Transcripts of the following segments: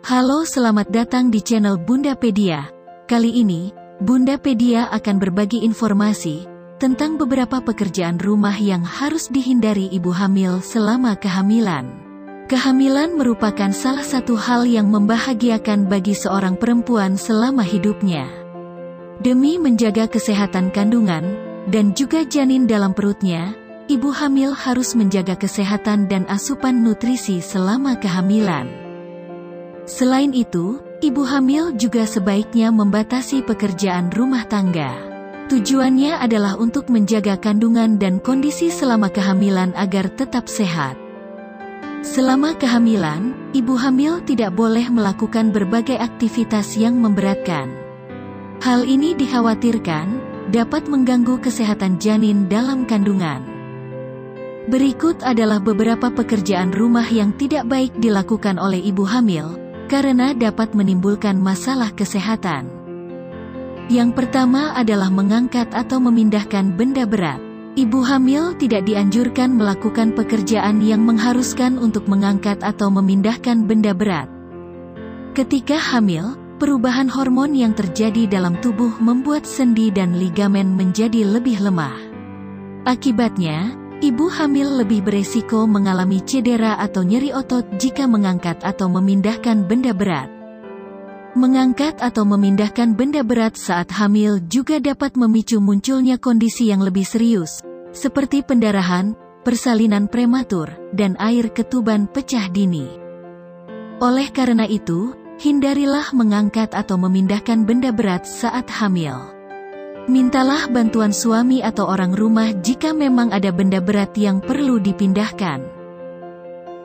Halo, selamat datang di channel Bundapedia. Kali ini, Bundapedia akan berbagi informasi tentang beberapa pekerjaan rumah yang harus dihindari ibu hamil selama kehamilan. Kehamilan merupakan salah satu hal yang membahagiakan bagi seorang perempuan selama hidupnya. Demi menjaga kesehatan kandungan dan juga janin dalam perutnya, ibu hamil harus menjaga kesehatan dan asupan nutrisi selama kehamilan. Selain itu, ibu hamil juga sebaiknya membatasi pekerjaan rumah tangga. Tujuannya adalah untuk menjaga kandungan dan kondisi selama kehamilan agar tetap sehat. Selama kehamilan, ibu hamil tidak boleh melakukan berbagai aktivitas yang memberatkan. Hal ini dikhawatirkan dapat mengganggu kesehatan janin dalam kandungan. Berikut adalah beberapa pekerjaan rumah yang tidak baik dilakukan oleh ibu hamil, karena dapat menimbulkan masalah kesehatan. Yang pertama adalah mengangkat atau memindahkan benda berat. Ibu hamil tidak dianjurkan melakukan pekerjaan yang mengharuskan untuk mengangkat atau memindahkan benda berat. Ketika hamil, perubahan hormon yang terjadi dalam tubuh membuat sendi dan ligamen menjadi lebih lemah. Akibatnya, ibu hamil lebih beresiko mengalami cedera atau nyeri otot jika mengangkat atau memindahkan benda berat. Mengangkat atau memindahkan benda berat saat hamil juga dapat memicu munculnya kondisi yang lebih serius, seperti pendarahan, persalinan prematur, dan air ketuban pecah dini. Oleh karena itu, hindarilah mengangkat atau memindahkan benda berat saat hamil. Mintalah bantuan suami atau orang rumah jika memang ada benda berat yang perlu dipindahkan.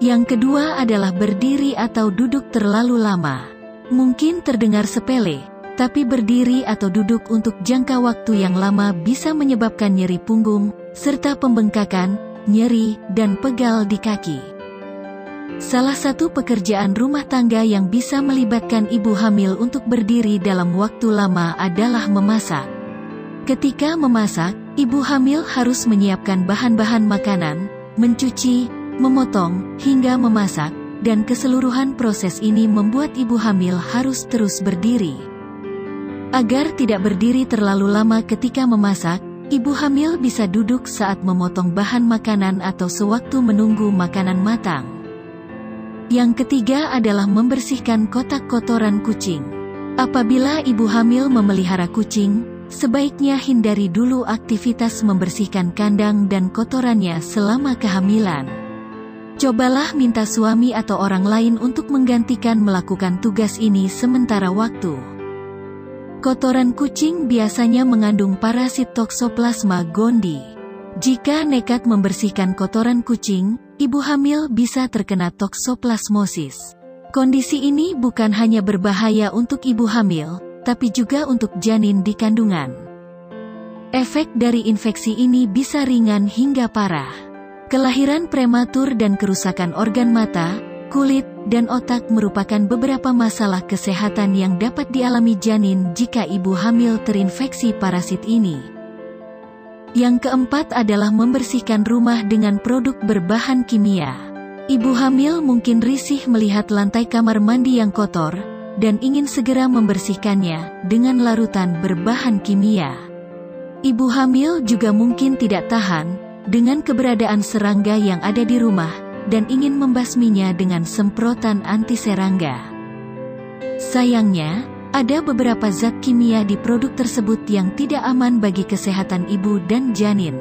Yang kedua adalah berdiri atau duduk terlalu lama. Mungkin terdengar sepele, tapi berdiri atau duduk untuk jangka waktu yang lama bisa menyebabkan nyeri punggung, serta pembengkakan, nyeri, dan pegal di kaki. Salah satu pekerjaan rumah tangga yang bisa melibatkan ibu hamil untuk berdiri dalam waktu lama adalah memasak. Ketika memasak, ibu hamil harus menyiapkan bahan-bahan makanan, mencuci, memotong, hingga memasak, dan keseluruhan proses ini membuat ibu hamil harus terus berdiri. Agar tidak berdiri terlalu lama ketika memasak, ibu hamil bisa duduk saat memotong bahan makanan atau sewaktu menunggu makanan matang. Yang ketiga adalah membersihkan kotak kotoran kucing. Apabila ibu hamil memelihara kucing, sebaiknya hindari dulu aktivitas membersihkan kandang dan kotorannya selama kehamilan. Cobalah minta suami atau orang lain untuk menggantikan melakukan tugas ini sementara waktu. Kotoran kucing biasanya mengandung parasit Toxoplasma gondii. Jika nekat membersihkan kotoran kucing, ibu hamil bisa terkena toksoplasmosis. Kondisi ini bukan hanya berbahaya untuk ibu hamil, tapi juga untuk janin di kandungan. Efek dari infeksi ini bisa ringan hingga parah. Kelahiran prematur dan kerusakan organ mata, kulit, dan otak merupakan beberapa masalah kesehatan yang dapat dialami janin jika ibu hamil terinfeksi parasit ini. Yang keempat adalah membersihkan rumah dengan produk berbahan kimia. Ibu hamil mungkin risih melihat lantai kamar mandi yang kotor, dan ingin segera membersihkannya dengan larutan berbahan kimia. Ibu hamil juga mungkin tidak tahan dengan keberadaan serangga yang ada di rumah, dan ingin membasminya dengan semprotan anti serangga. Sayangnya, ada beberapa zat kimia di produk tersebut yang tidak aman bagi kesehatan ibu dan janin.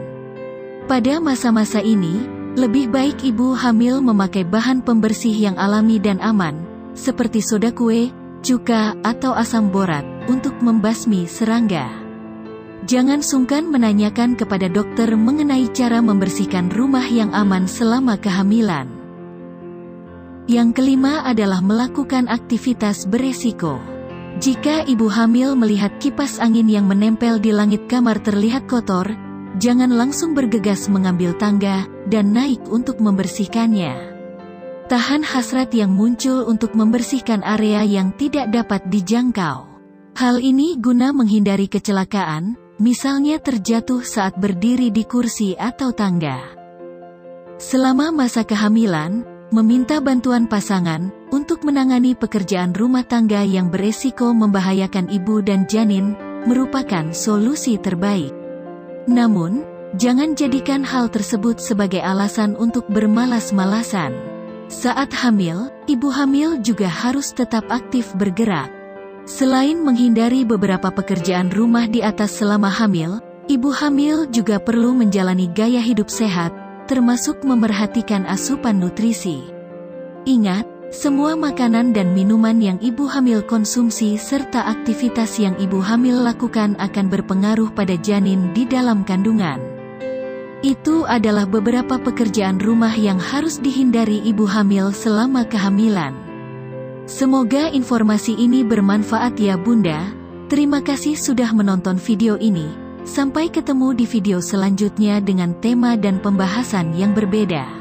Pada masa-masa ini, lebih baik ibu hamil memakai bahan pembersih yang alami dan aman, seperti soda kue, cuka, atau asam borat, untuk membasmi serangga. Jangan sungkan menanyakan kepada dokter mengenai cara membersihkan rumah yang aman selama kehamilan. Yang kelima adalah melakukan aktivitas beresiko. Jika ibu hamil melihat kipas angin yang menempel di langit kamar terlihat kotor, jangan langsung bergegas mengambil tangga dan naik untuk membersihkannya. Tahan hasrat yang muncul untuk membersihkan area yang tidak dapat dijangkau. Hal ini guna menghindari kecelakaan, misalnya terjatuh saat berdiri di kursi atau tangga. Selama masa kehamilan, Meminta bantuan pasangan untuk menangani pekerjaan rumah tangga yang beresiko membahayakan ibu dan janin merupakan solusi terbaik. Namun, jangan jadikan hal tersebut sebagai alasan untuk bermalas-malasan. Saat hamil, ibu hamil juga harus tetap aktif bergerak. Selain menghindari beberapa pekerjaan rumah di atas selama hamil, ibu hamil juga perlu menjalani gaya hidup sehat, termasuk memerhatikan asupan nutrisi. Ingat, semua makanan dan minuman yang ibu hamil konsumsi serta aktivitas yang ibu hamil lakukan akan berpengaruh pada janin di dalam kandungan. Itu adalah beberapa pekerjaan rumah yang harus dihindari ibu hamil selama kehamilan. Semoga informasi ini bermanfaat ya Bunda. Terima kasih sudah menonton video ini. Sampai ketemu di video selanjutnya dengan tema dan pembahasan yang berbeda.